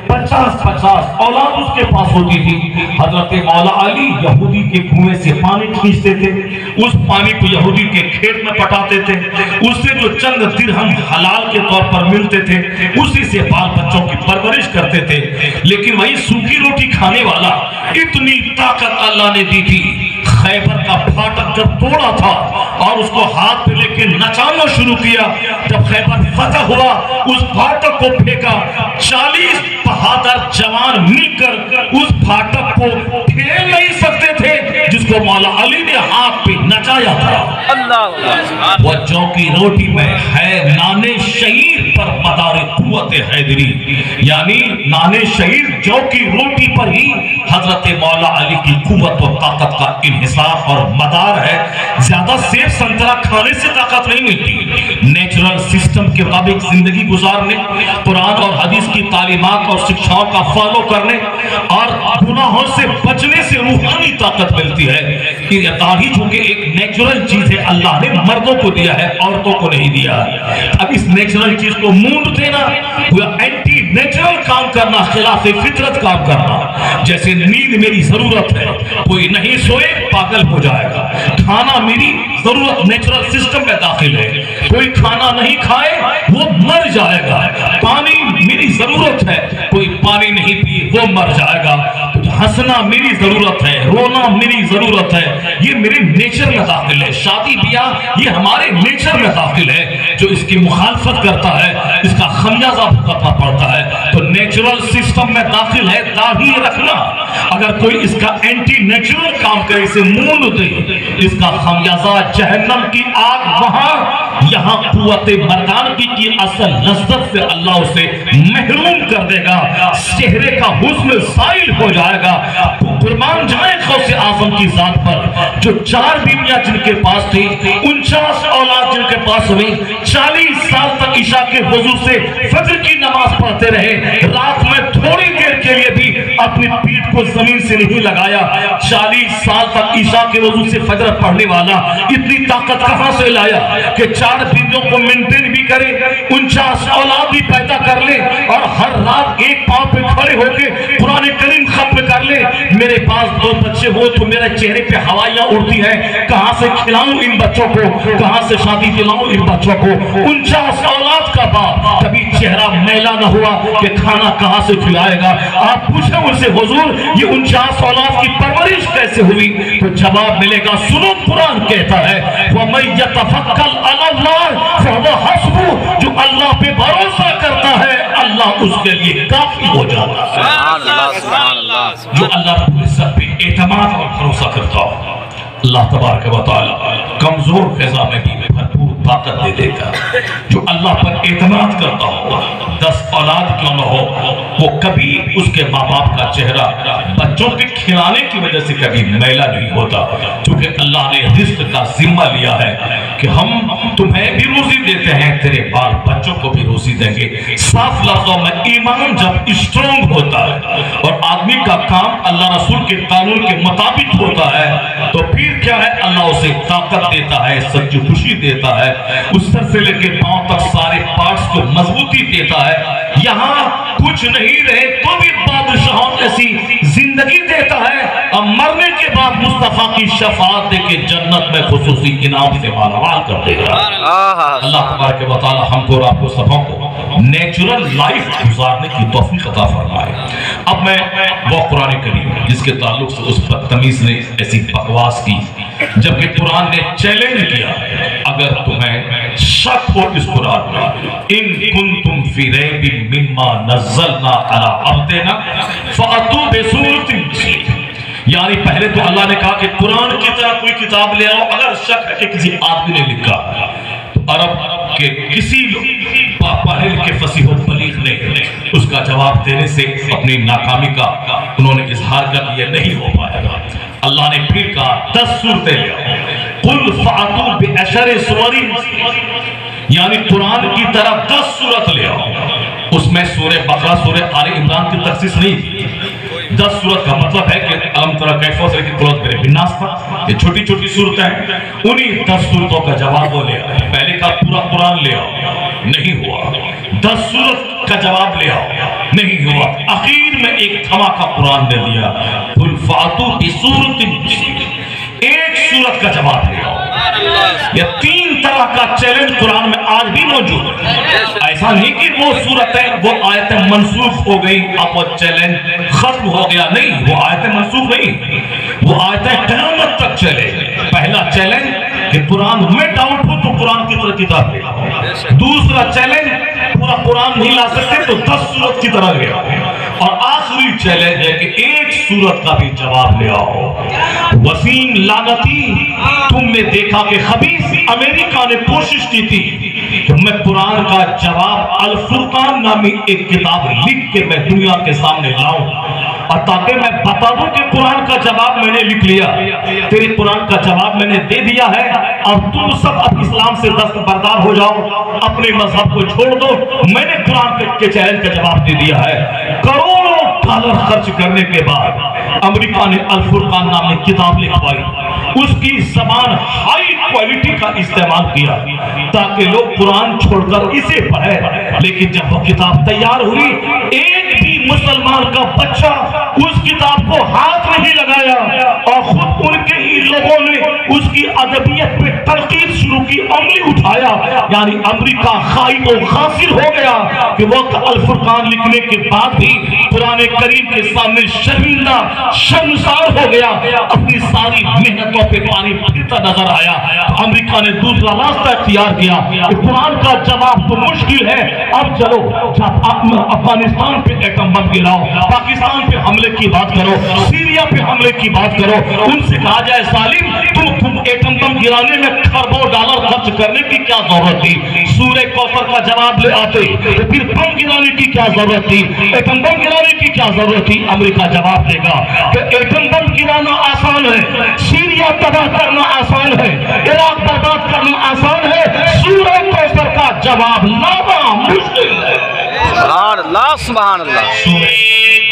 50 اولاد اس کے پاس ہوتی تھی۔ حضرت مولا علی یہودی کے کنویں سے پانی کھینچتے تھے، اس پانی کو یہودی کے کھیت میں پٹاتے تھے، اس سے جو چند درہم حلال کے طور پر ملتے تھے اسی سے بال بچوں کی پرورش کرتے تھے۔ لیکن وہی سوکھی روٹی کھانے والا اتنی طاقت اللہ نے دی تھی، خیبر کا پھاٹک جب توڑا تھا اور اس کو ہاتھ پہ لے کے نچانا شروع کیا، جب خیبر فتح ہوا اس پھاٹک کو پھینکا، 40 بہادر جوان مل کر اس پھاٹک کو پھیل نہیں سکتے تھے جس کو مولا علی نے ہاتھ پہ نچایا تھا۔ اللہ، وہ جو کی روٹی میں ہے نانے شعیر پر مدار قوت حیدری، یعنی نانے شعیر جو کی روٹی پر ہی حضرت مولا علی کی قوت و طاقت کا انحصار اور مدار ہے۔ زیادہ سیب سنترہ کھانے سے طاقت نہیں ملتی، نیچرل سسٹم کے مطابق زندگی گزارنے، قرآن اور حدیث کی تعلیمات اور شکشاؤں کا فالو کرنے اور گناہوں سے بچنے سے روحانی طاقت ملتی ہے۔ یہ داڑھی چونکہ ایک نیچرل چیز ہے، اللہ نے مردوں کو دیا ہے، عورتوں کو نہیں دیا۔ اب اس نیچرل چیز کو مونڈ دینا، اینٹی نیچرل کام کرنا، خلاف فطرت کام کرنا۔ جیسے نیند میری ضرورت ہے، کوئی نہیں سوئے پاگل ہو جائے گا، کھانا میری ضرورت نیچرل سسٹم میں داخل ہے، کوئی کھانا نہیں کھائے وہ مر جائے گا، پانی میری ضرورت ہے، کوئی پانی نہیں پی وہ مر جائے گا۔ ہنسنا میری ضرورت ہے، رونا میری ضرورت ہے، یہ میرے نیچر میں داخل ہے۔ شادی بیاہ یہ ہمارے نیچر میں داخل ہے۔ جو اس کی مخالفت کرتا ہے اس کا خمیازہ بھگتنا پڑتا ہے۔ تو نیچرل سسٹم میں داخل ہے داڑھی رکھنا، اگر کوئی اس کا اینٹی نیچرل کام کرے، اسے مون دے، اس کا خمیازہ جہنم کی آگ وہاں، یہاں قوت مردانگی کی اصل لذت سے اللہ اسے محروم کر دے گا، چہرے کا حسن زائل ہو جائے گا۔ قربان جائے غوث اعظم کی ذات پر، جو 4 بیویاں جن کے پاس تھی، 49 اولاد جن کے پاس ہوئی، 40 سال تک عشاء کے وضو سے فجر کی نماز پڑھتے رہے، رات میں تھوڑی دیر کے لیے بھی اپنی پیٹھ کو زمین سے نہیں لگایا۔ 40 سال تک عشاء کے وضو سے فجر پڑھنے والا اتنی طاقت کہاں سے لایا کہ 4 بیویوں کو مینٹین بھی کرے، 49 اولاد بھی پیدا کر لے، اور ہر رات ایک پاؤں پہ کھڑے ہو کے قرآن کریم ختم کر لے۔ میرے پاس 2 بچے ہو تو میرے چہرے پہ ہوائیاں اڑتی ہیں، کہاں سے کھلاؤں ان بچوں کو، کہاں سے شادی دلاؤں ان بچوں کو۔ 49 اولاد کا باپ کبھی چہرہ میلا نہ ہوا کہ کھانا کہاں سے کھلائے گا۔ آپ پوچھیں ان سے حضور یہ 49 اولاد کی پرورش کیسے ہوئی؟ تو جواب ملے گا، سنو قرآن کہتا ہے وَمَن يَتَفَكَّلْ عَلَى اللَّهِ فَهُوَ حَسْبُهُ، جو اللہ پہ بھروسہ کرتا ہے اللہ اس کے لیے کافی ہو جاتا ہے۔ جو اللہ رب العزت پہ اعتماد اور بھروسہ کرتا ہو، اللہ تبارک و تعالی کمزور فضا میں بھی بھرپور طاقت دے دیتا ہے۔ جو اللہ پر اعتماد کرتا ہو، 10 اولاد کیوں نہ ہو، وہ کبھی اس کے ماں باپ کا چہرہ بچوں کے کھلانے کی وجہ سے کبھی میلا نہیں ہوتا، کیونکہ اللہ نے رزق کا ذمہ لیا ہے کہ ہم تمہیں بھی روزی دیتے ہیں، تیرے بال بچوں کو بھی روزی دیں گے۔ صاف لفظوں میں ایمان جب اسٹرونگ ہوتا ہے اور آدمی کا کام اللہ رسول کے قانون کے مطابق ہوتا ہے تو پھر کیا ہے، اللہ اسے طاقت دیتا ہے، سچ خوشی دیتا ہے، اس سر سے لے کے پاؤں تک سارے پارٹس کو مضبوطی دیتا ہے۔ یہاں کچھ نہیں رہے تو بھی بادشاہوں ایسی زندگی دیتا ہے، اور مرنے کے بعد مصطفیٰ کی شفاعت دے کے جنت میں خصوصی انعام سے مالامال کر دے گا۔ اللہ تبارک و تعالی ہم کو اور آپ کو سبوں کو نیچرل لائف گزارنے کی توفیق عطا فرمائے۔ اب میں وہ قرآن کریم جس کے تعلق سے اس بدتمیز نے ایسی بکواس کی، جبکہ قرآن نے چیلنج کیا، اگر تمہیں شک ہو اس قرآن میں، ان کنتم فی ریب مما نزلنا علی عبدنا فأتوا بسورۃ مثلہ، یعنی پہلے تو اللہ نے کہا کہ قرآن کی طرح کوئی کتاب لے آؤ، اگر شک ہے کہ کسی آدمی نے لکھا تو عرب کے کسی پڑھے لکھے فصیح و بلیغ نے اس کا جواب دینے سے اپنی ناکامی کا انہوں نے اظہار کر یہ نہیں ہو پائے گا۔ اللہ نے پھر کہا 10 سورتیں لے آؤ، قل فأتوا بعشر سور، یعنی قرآن کی طرح 10 سورت لے آؤ۔ اس میں سورہ بقرہ سورہ آل عمران کی تخصیص نہیں تھی۔ 10 سورت کا مطلب ہے کہ علم ترہ کیف وصل کی قلت میرے بناس تھا، یہ چھوٹی چھوٹی صورتیں ہیں، انہی 10 سورتوں کا جواب وہ لے آئے۔ پہلے کا پورا قرآن لے آؤ، نہیں ہوا۔ 10 سورت کا جواب لے آؤ، نہیں ہوا۔ اخیر میں ایک دھماکہ قرآن نے دیا، قل فأتوا بسورۃ مثلہ، ایک سورت کا جواب لے آؤ۔ یہ 3 طرح کا چیلنج قرآن میں آج بھی موجود ہے۔ ایسا نہیں کہ وہ صورتیں وہ آیتیں منسوخ ہو گئی اب وہ چیلنج ختم ہو گیا، نہیں، وہ آیتیں منسوخ نہیں، وہ آیتیں قیامت تک چلے۔ پہلا چیلنج کہ قرآن میں ڈاؤٹ ہو تو قرآن کی طرح کتاب لے آؤ۔ دوسرا چیلنج پورا قرآن نہیں لا سکتے تو 10 سورت کی طرح لے آؤ۔ اور آخری چیلنج ہے کہ ایک سورت کا بھی جواب لے آؤ۔ وسیم لعنتی، تم نے دیکھا کہ خبیث امریکہ نے کوشش کی تھی کہ میں قرآن کا جواب الفرقان نامی ایک کتاب لکھ کے میں دنیا کے سامنے لاؤں، اور تاکہ میں بتا دوں کہ قرآن کا جواب میں نے لکھ لیا، تیرے قرآن کا جواب میں نے دے دیا ہے، اور تم سب اب اسلام سے دستبردار ہو جاؤ، اپنے مذہب کو چھوڑ دو، میں نے قرآن کے چیلنج کا جواب دے دیا ہے۔ کروڑوں ڈالر خرچ کرنے کے بعد امریکہ نے الفرقان نامی کتاب لکھوائی، اس کی زبان ہائی کوالٹی کا استعمال کیا تاکہ لوگ قرآن چھوڑ کر اسے پڑھیں، لیکن جب وہ کتاب تیار ہوئی ایک بھی مسلمان کا بچہ اس کتاب کو ہاتھ نہیں لگایا، اور خود ان کے ہی لوگوں نے اس کی ادبیت پہ تنقید شروع کی انگلی اٹھایا یعنی امریکہ خائب و خاسر ہو گیا کہ وقت الفرقان لکھنے کے بعد بھی قرآن کریم کے سامنے شرمندہ شرمسار ہو گیا، اپنی ساری محنتوں پہ پانی پھرتا نظر آیا۔ امریکہ نے دوسرا راستہ اختیار کیا کہ قرآن کا جواب تو مشکل ہے، اب چلو افغانستان پہ ایٹم بم گراؤ، پاکستان پہ حملے کی بات کرو، سیریا پہ حملے کی بات کرو، ان سے کہا جائے ظالم تم ایٹم بم گرانے میں کھربوں ڈالر خرچ کرنے کی کیا ضرورت تھی؟ سورہ کوثر کا جواب لے آتے تو پھر بم گرانے کی کیا ضرورت تھی؟ ایٹم بم گرانے کی کیا ضرورت تھی؟ امریکہ جواب دے گا کہ ایٹم بم گرانا آسان ہے، سیریا تباہ کرنا آسان ہے، عراق برباد کرنا آسان ہے، سورہ کوثر کا جواب لانا مشکل ہے۔ سبحان اللہ سبحان اللہ۔ سورہ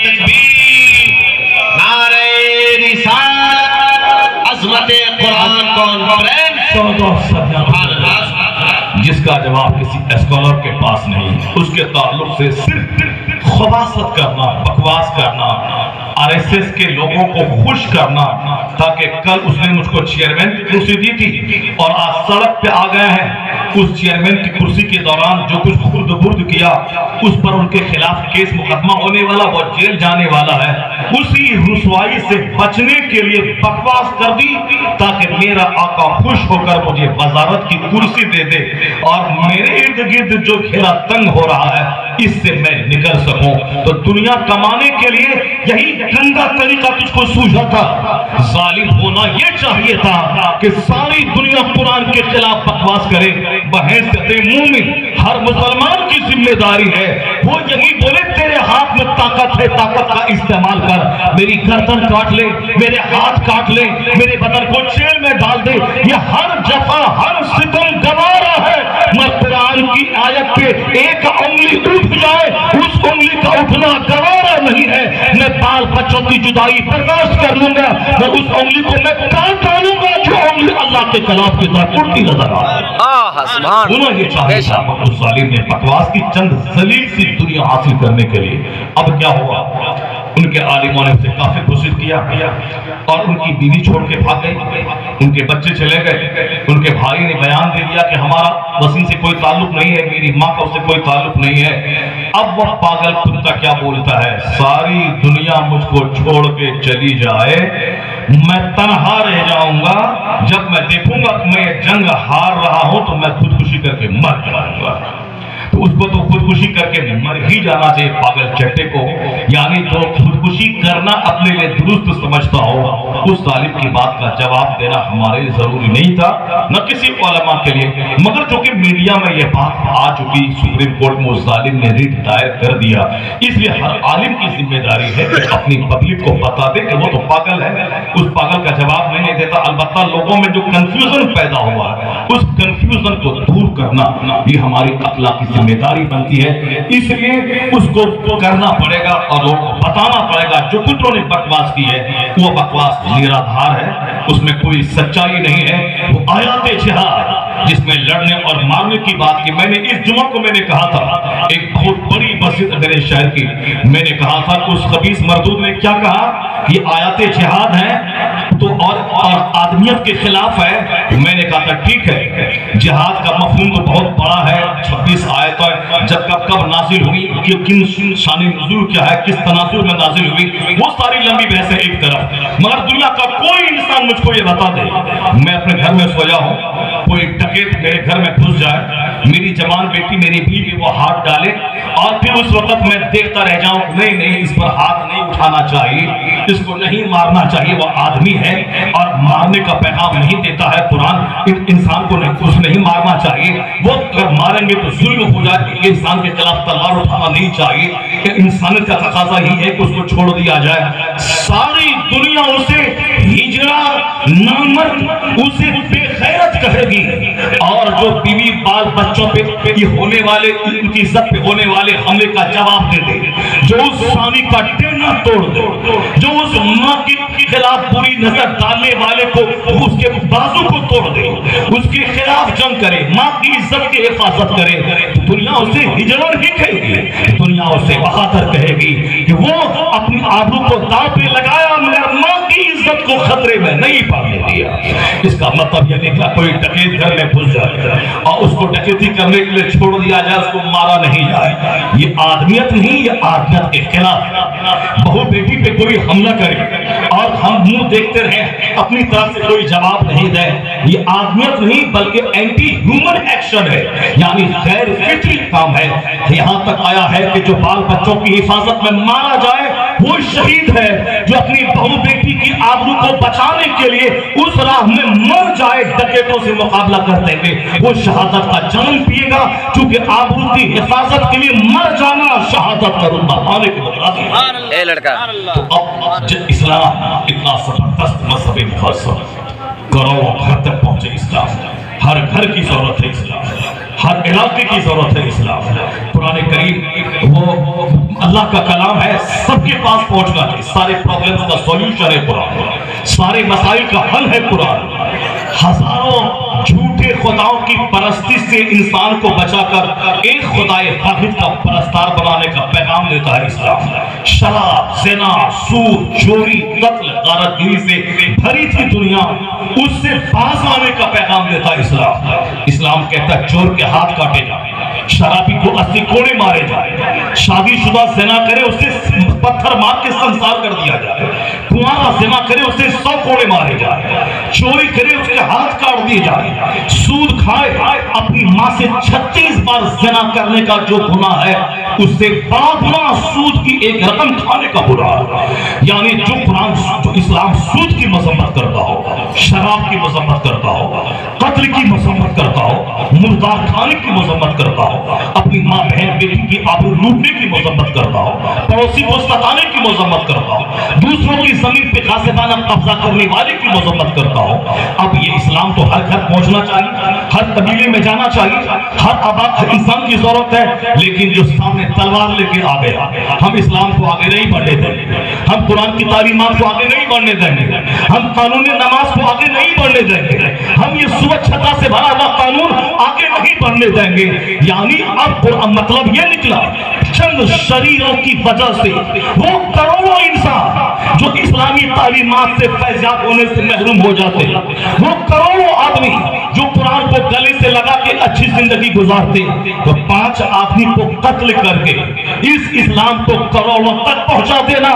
تکبیر، نعرہ رسالت، عظمت قرآن کانفرنس، جس کا جواب کسی اسکالر کے پاس نہیں، اس کے تعلق سے صرف خباثت کرنا، بکواس کرنا، آر ایس ایس کے لوگوں کو خوش کرنا تاکہ کل اس نے مجھ کو چیئرمین کی کرسی دی تھی اور آج سڑک پہ آ گئے ہیں، اس چیئرمین کی کرسی کے دوران جو کچھ خرد برد کیا اس پر ان کے خلاف کیس مقدمہ ہونے والا، وہ جیل جانے والا ہے، اسی رسوائی سے بچنے کے لیے بکواس کر دی تاکہ میرا آقا خوش ہو کر مجھے وزارت کی کرسی دے دے اور میرے ارد گرد جو گھیرا تنگ ہو رہا ہے اس سے میں نکل سکوں۔ تو دنیا کمانے کے لیے یہی گندا طریقہ تجھ کو سوجھا تھا، ظالم ہونا یہ چاہیے تھا کہ ساری دنیا قرآن کے خلاف بکواس کرے۔ بحیثیت مومن ہر مسلمان کی ذمہ داری ہے وہ یہی بولے تیرے ہاتھ میں طاقت ہے، طاقت کا استعمال کر، میری گردن کاٹ لے، میرے ہاتھ کاٹ لے، میرے بدن کو جیل میں ڈال دے، یہ ہر جفا ہر ستم گوارا ہے۔ میں قرآن کی آیت پہ ایک انگلی اٹھ جائے اس انگلی کا اٹھنا گوارا نہیں ہے، میں بال بچوں کی جدائی برداشت کر لوں گا، میں اس انگلی کو میں کاٹ ڈالوں گا جو انگلی اللہ کے کلام کی طرف اڑتی نظر آئے۔ انہوں یہ چاہیے تھا اس ظالم نے بکواس کی چند ذلیل سی دنیا حاصل کرنے کے لیے۔ اب کیا ہوا؟ ان کے عالموں نے اسے کافر گھوشت کیا اور ان کی بیوی چھوڑ کے بھاگ گئی، ان کے بچے چلے گئے، ان کے بھائی نے بیان دے دیا کہ ہمارا وسیم سے کوئی تعلق نہیں ہے، میری ماں کا اس سے کوئی تعلق نہیں ہے۔ اب وہ پاگل کتا کیا بولتا ہے؟ ساری دنیا مجھ کو چھوڑ کے چلی جائے، میں تنہا رہ جاؤں گا، جب میں دیکھوں گا کہ میں یہ جنگ ہار رہا ہوں تو میں خودکشی کر کے مر جاؤں گا۔ تو اس کو تو خودکشی کر کے مر ہی جانا چاہیے پاگل چٹے کو، یعنی جو خودکشی کرنا اپنے لیے درست سمجھتا ہو اس ظالم کی بات کا جواب دینا ہمارے لیے ضروری نہیں تھا، نہ کسی علماء کے لیے، مگر چونکہ میڈیا میں یہ بات آ چکی، سپریم کورٹ میں اس ظالم نے ریٹ دائر کر دیا، اس لیے ہر عالم کی ذمہ داری ہے کہ اپنی پبلک کو بتا دے کہ وہ تو پاگل ہے، اس پاگل کا جواب نہیں دیتا۔ البتہ لوگوں میں جو کنفیوژن پیدا ہوا ہے اس کنفیوژن کو دور کرنا یہ ہماری اخلاقی ذمہ داری بنتی ہے، اس لیے اس کو کرنا پڑے گا اور لوگوں کو بتانا پڑے گا جو کتوں نے بکواس کی ہے وہ بکواس نرادھار ہے، اس میں کوئی سچائی نہیں ہے، وہ آیات جہاد جس میں لڑنے اور مارنے کی بات کی۔ میں نے اس جمعہ کو میں نے کہا تھا ایک بہت بڑی مسجد میرے شہر کی، میں نے کہا تھا کہ اس خبیث مردود نے کیا کہا، یہ آیات جہاد ہیں تو اور آدمیت کے خلاف ہے۔ میں نے کہا تھا ٹھیک ہے، جہاد کا مفہوم تو بہت بڑا ہے، 26 آیت ہے، جب کب نازل ہوئی، کن شان نزول کیا ہے، کس تناظر میں نازل ہوئی، وہ ساری لمبی بحث ہے ایک طرف، مگر دنیا کا کوئی انسان مجھ کو یہ بتا دے، میں اپنے گھر میں سویا ہوں، کوئی ڈکیت میرے گھر میں گھس جائے، میری جوان بیٹی میری بیوی وہ ہاتھ ڈالے اور پھر اس وقت میں دیکھتا رہ جاؤں نہیں اس پر ہاتھ نہیں اٹھانا چاہیے، اس کو نہیں مارنا چاہیے، وہ آدمی ہے اور مارنے کا پیغام نہیں دیتا ہے قرآن، انسان کو نہیں مارنا چاہیے، وہ اگر ماریں گے تو ظلم ہو جائے، انسان کے خلاف تلوار اٹھانا نہیں چاہیے، کہ انسانیت کا تقاضا ہی ہے کہ اس کو چھوڑ دیا جائے۔ ساری دنیا اسے ہجڑا نامرد، اسے بے غیرت کہے گی، اور جو بیوی بال بچوں پہ یہ ہونے والے ان کی عزت پہ ہونے والے حملے کا جواب دے دے، جو اس سامی کا ٹینا توڑ دے، جو اس ماں کے خلاف بری نظر ڈالنے والے کو اس کے بازو کو توڑ دے، اس کے خلاف جنگ کرے، ماں کی عزت کی حفاظت کرے، دنیا اسے ہجڑا نہیں کہے گی، دنیا اسے بہادر کہے گی کہ وہ اپنی آبرو کو داؤ پہ لگایا، مگر ماں کی عزت عزت کو خطرے میں نہیں پڑنے دیا۔ اس کا مطلب یہ نکلا کوئی ڈکیت گھر میں گھس جائے اور اس کو ڈکیتی کرنے کے لیے چھوڑ دیا جائے، اس کو مارا نہیں جائے، یہ آدمیت نہیں، یہ آدمیت کے خلاف ہے۔ بہو بیٹی پہ کوئی حملہ کرے اور ہم منہ دیکھتے رہیں، اپنی طرف سے کوئی جواب نہیں دے، یہ آدمیت نہیں بلکہ اینٹی ہیومن ایکشن ہے، یعنی غیر فطری کام ہے۔ یہاں تک آیا ہے کہ جو بال بچوں کی حفاظت میں مارا جائے وہ شہید ہے، جو اپنی بہو بیٹی کی آبرو کو بچانے کے لیے اس راہ میں مر جائے ڈکیتوں سے مقابلہ کرتے ہوئے، وہ شہادت کا جام پیے گا، چونکہ آبرو کی حفاظت کے لیے مر جانا شہادت کا رتبہ پانے کے مطابق۔ اے لڑکا تو اب اسلام اتنا زبردست مذہب مخصص، کروڑوں گھر تک پہنچے اسلام، ہر گھر کی ضرورت ہے اسلام، ہر علاقے کی ضرورت ہے اسلام۔ قرآن کریم وہ اللہ کا کلام ہے، سب کے پاس پہنچنا ہے، سارے پرابلمز کا سولوشن ہے قرآن، سارے مسائل کا حل ہے قرآن۔ ہزاروں جھوٹے خداؤں کی پرستی سے انسان کو بچا کر ایک خدائے واحد کا پرستار بنانے کا پیغام دیتا ہے اسلام۔ شراب، زنا، سود، چوری، قتل، غارت گیری سے بھری تھی دنیا، اس سے باز آنے کا پیغام دیتا ہے اسلام۔ اسلام کہتا ہے چور کے ہاتھ کاٹے جائیں، شرابی کو 80 کوڑے مارے جائیں، شادی شدہ زنا کرے اسے پتھر مار کے سنسار کر دیا جائے، کنوارا زنا کرے اسے 100 کوڑے مارے جائیں، چوری کرے اس کے ہاتھ کاٹ دیے جائیں، سود کھائے اپنی ماں سے 36 بار زنا کرنے کا جو گناہ ہے اس سے 12 گنا سود کی ایک رقم کھانے کا گناہ ہے۔ یعنی جو قرآن جو اسلام سود کی مذمت کرتا ہو، شراب کی مذمت کرتا ہو، قتل کی مذمت کرتا ہو، مردار کھانے کی مذمت کرتا ہو، اپنی ماں بہن بیٹی کی آبرو لوٹنے کی مذمت کرتا ہو، پڑوسی کو ستانے کی مذمت کرتا ہو، دوسروں کی زمین پہ غاصبانہ قبضہ کرنے والے کی مذمت کرتا ہو، اب یہ اسلام تو ہر گھر پہنچنا چاہیے، ہر قبیلے میں جانا چاہیے، ہر انسان کی ضرورت ہے، لیکن جو سامنے تلوار لے کے آ گیا، ہم اسلام کو آگے نہیں بڑھنے دیں گے، ہم قرآن کی تعلیمات کو آگے نہیں بڑھنے دیں گے، ہم قانون نماز کو آگے نہیں بڑھنے دیں گے، ہم یہ سوچ چھتا سے بھرا ہوا قانون آگے نہیں بڑھنے دیں گے۔ یعنی اب مطلب یہ نکلا چند شریروں کی وجہ سے وہ کروڑوں انسان جو اسلامی تعلیمات سے فیضیاب ہونے سے محروم ہو جاتے ہیں، وہ کروڑوں آدمی جو قرآن کو گلے سے لگا کے اچھی زندگی گزارتے، تو 5 آدمی کو قتل کر کے اس اسلام کو کروڑوں تک پہنچا دینا،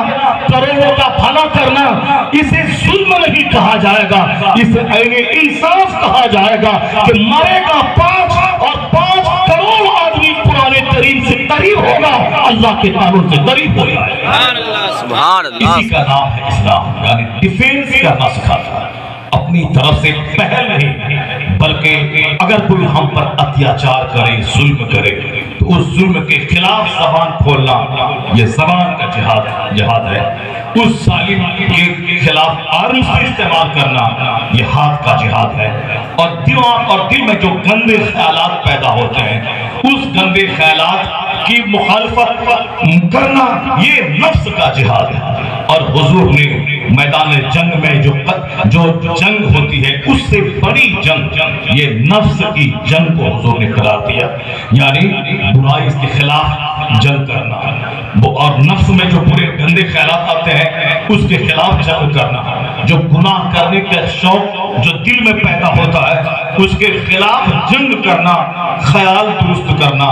کروڑوں کا بھلا کرنا، اسے ظلم نہیں کہا جائے گا، اسے عین انصاف کہا جائے گا کہ مرے گا 5 اور 5 کروڑ آدمی قرآن کریم سے قریب ہوگا، اللہ کے قانون سے قریب ہو جائے گا۔ سبحان اللہ۔ اسی کا نام ہے اسلام، یعنی ڈیفینس کرنا سکھاتا ہے، اپنی طرف سے پہل نہیں، بلکہ اگر کوئی ہم پر اتیاچار کرے، ظلم کرے تو اس ظلم کے خلاف زبان کھولنا، یہ زبان کا جہاد ہے، اس ظالم کے خلاف آرمز کا استعمال کرنا یہ ہاتھ کا جہاد ہے، اور دماغ اور دل میں جو گندے خیالات پیدا ہوتے ہیں اس گندے خیالات کی مخالفت کرنا یہ نفس کا جہاد ہے۔ اور حضور نے میدان جنگ میں جو جنگ ہوتی ہے اس سے بڑی جنگ یہ نفس کی جنگ کو حضور نے قرار دیا، یعنی برائی کے خلاف جنگ کرنا، اور نفس میں جو برے گندے خیالات آتے ہیں اس کے خلاف جنگ کرنا، جو گناہ کرنے کا شوق جو دل میں پیدا ہوتا ہے اس کے خلاف جنگ کرنا، خیال درست کرنا،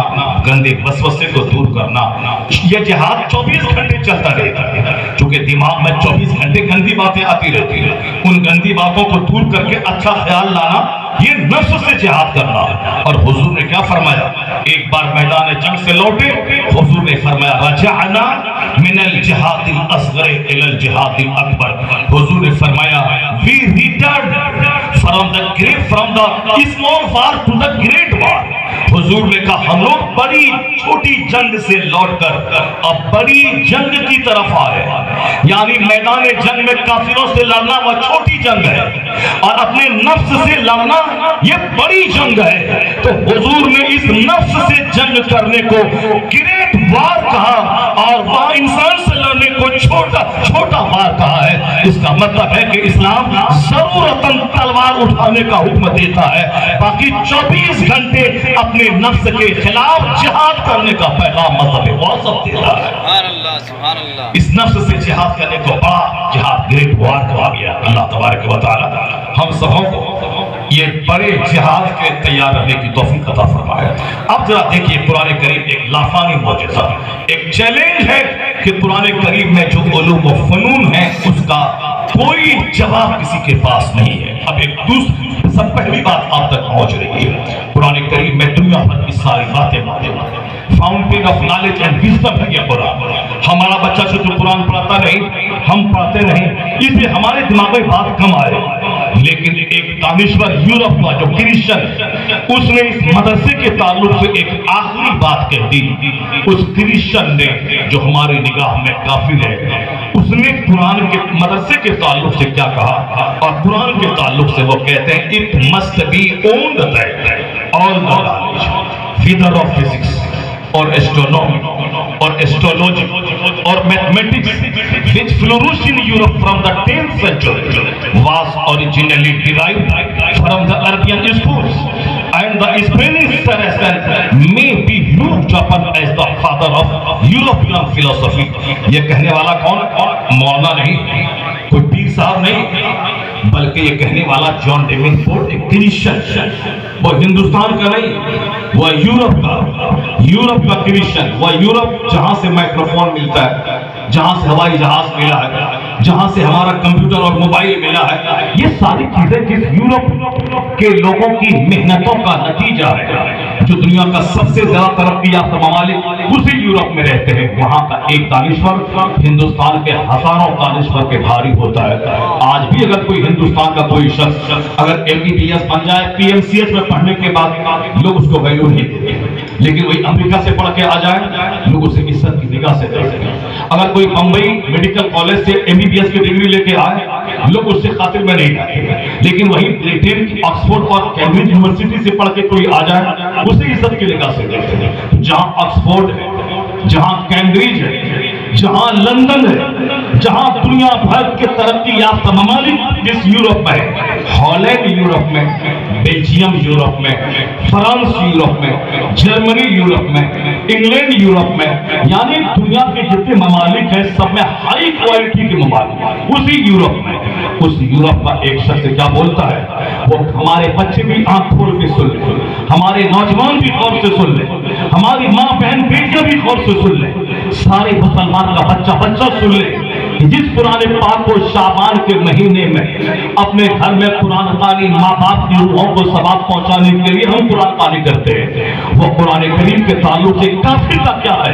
گندے وسوسے کو دور کرنا۔ یہ جہاد 24 گھنٹے چلتا رہتا ہے، چونکہ دماغ میں 24 گھنٹے گندی باتیں آتی رہتی ہیں، ان گندی باتوں کو دور کر کے اچھا خیال لانا یہ نفس سے جہاد کرنا ہے۔ اور حضور نے کیا فرمایا؟ ایک بار میدان جنگ سے لوٹے، حضور نے فرمایا رجعنا من الجہاد الاصغر الى الجہاد الاکبر، حضور نے فرمایا we returned from the small war to the great war۔ حضور نے کہا ہم لوگ بڑی چھوٹی جنگ سے لوٹ کر اب بڑی جنگ کی طرف آئے، یعنی میدان جنگ میں کافروں سے لڑنا وہ چھوٹی جنگ ہے اور اپنے نفس سے لڑنا یہ بڑی جنگ ہے۔ تو حضور نے اس نفس سے جنگ کرنے کو گریٹ وار کہا اور وہاں انسان سے لڑنے کو چھوٹا وار کہا ہے۔ اس کا مطلب ہے کہ اسلام ضرورتاً تلوار اٹھانے کا حکم دیتا ہے، باقی 24 گھنٹے اپنے نفس کے خلاف جہاد کرنے کا پیغام مذہب واسط دیتا ہے۔ سبحان اللہ سبحان اللہ۔ اس نفس سے جہاد کرنے کو بڑا جہاد گریٹ وار کہا گیا۔ اللہ تبارک و تعالی ہم سبوں کو یہ بڑے جہاد کے تیار رہنے کی توفیق عطا فرمائے۔ اب ذرا دیکھیے قرآن کریم ایک لافانی معجزہ، ایک چیلنج ہے کہ قرآن کریم میں جو علوم و فنون ہیں اس کا کوئی جواب کسی کے پاس نہیں ہے۔ اب ایک دوسری سب پہلی بات آپ تک پہنچ رہی ہے، قرآن کریم میں دنیا بھر کی ساری باتیں موجود ہیں۔ Fountain of knowledge and wisdom ہے یہ قرآن۔ ہمارا بچہ سے جو قرآن پڑھتا نہیں، ہم پڑھتے نہیں، اس لیے ہمارے دماغ میں بات کم آئے، لیکن ایک دانشور یورپ کا جو کرسچن اس نے اس مدرسے کے تعلق سے ایک آخری بات کہہ دی۔ اس کرسچن نے جو ہماری نگاہ میں کافر ہے، اس نے قرآن کے مدرسے کے تعلق سے کیا کہا، اور قرآن کے تعلق سے وہ کہتے ہیں it must be owned that all the knowledge, whether of physics or astronomy or astrology or mathematics which flourished in Europe from the 10th century was originally derived from the Arabian schools, and the Spanish Saracen may be looked upon as the father of European philosophy۔ یہ کہنے والا کون؟ مولانا نہیں، کوئی پیر صاحب نہیں، بلکہ یہ کہنے والا جان ڈیونپورٹ ایک کرسچن، وہ ہندوستان کا نہیں، وہ یورپ کا کرسچن، وہ یورپ جہاں سے مائکروفون ملتا ہے، جہاں سے ہوائی جہاز ملا ہے، جہاں سے ہمارا کمپیوٹر اور موبائل ملا ہے، یہ ساری چیزیں جس یورپ کے لوگوں کی محنتوں کا نتیجہ ہے۔ جو دنیا کا سب سے زیادہ ترقی یافتہ ممالک اسی یورپ میں رہتے ہیں، وہاں کا ایک دانشور ہندوستان کے ہزاروں دانشور کے بھاری ہوتا ہے۔ آج بھی اگر کوئی ہندوستان کا کوئی شخص اگر MBBS بن جائے PMCH میں پڑھنے کے بعد لوگ اس کو ویلیو نہیں دیتے، لیکن وہی امریکہ سے پڑھ کے آ جائے لوگ اسے عزت کی نگاہ سے دیکھتے ہیں۔ اگر کوئی بمبئی میڈیکل کالج سے MBBS کی ڈگری لے کے آئے لوگ اس سے خاطر میں نہیں جاتے، لیکن وہی برٹن آکسفورڈ اور کیمبرج یونیورسٹی سے پڑھ کے کوئی آ جائے اسے عزت کی نگاہ سے دیکھتے ہیں۔ جہاں آکسفورڈ ہے، جہاں کیمبرج ہے، جہاں لندن ہے، جہاں دنیا بھر کے ترقی یافتہ ممالک جس یورپ میں، ہالینڈ یورپ میں، بیلجیم یورپ میں، فرانس یورپ میں، جرمنی یورپ میں، انگلینڈ یورپ میں، یعنی دنیا کے جتنے ممالک ہیں سب میں ہائی کوالٹی کے ممالک اسی یورپ میں۔ اس یورپ کا ایک شخص کیا بولتا ہے، وہ ہمارے بچے بھی آنکھ کھول کے سن لیں، ہمارے نوجوان بھی غور سے سن لیں، ہماری ماں بہن بیٹیاں بھی غور سے سن لیں، سارے مسلمان کا بچہ سن لے کہ جس قرآن پاک کو شعبان کے مہینے میں اپنے گھر میں قرآن خوانی ماں باپ کی روحوں کو ثواب پہنچانے کے لیے ہم قرآن خوانی کرتے ہیں، وہ قرآن کریم کے تعلق سے کافر کا کیا ہے،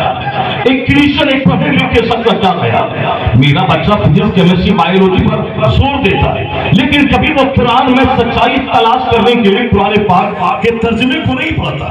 ایک کرسچن ایک پڑھے لکھے شخص کا کیا ہے۔ میرا بچہ فزکس کیمسٹری بایولوجی پر زور دیتا ہے، لیکن کبھی وہ قرآن میں سچائی تلاش کرنے کے لیے قرآن پاک کے ترجمے کو نہیں پڑھتا۔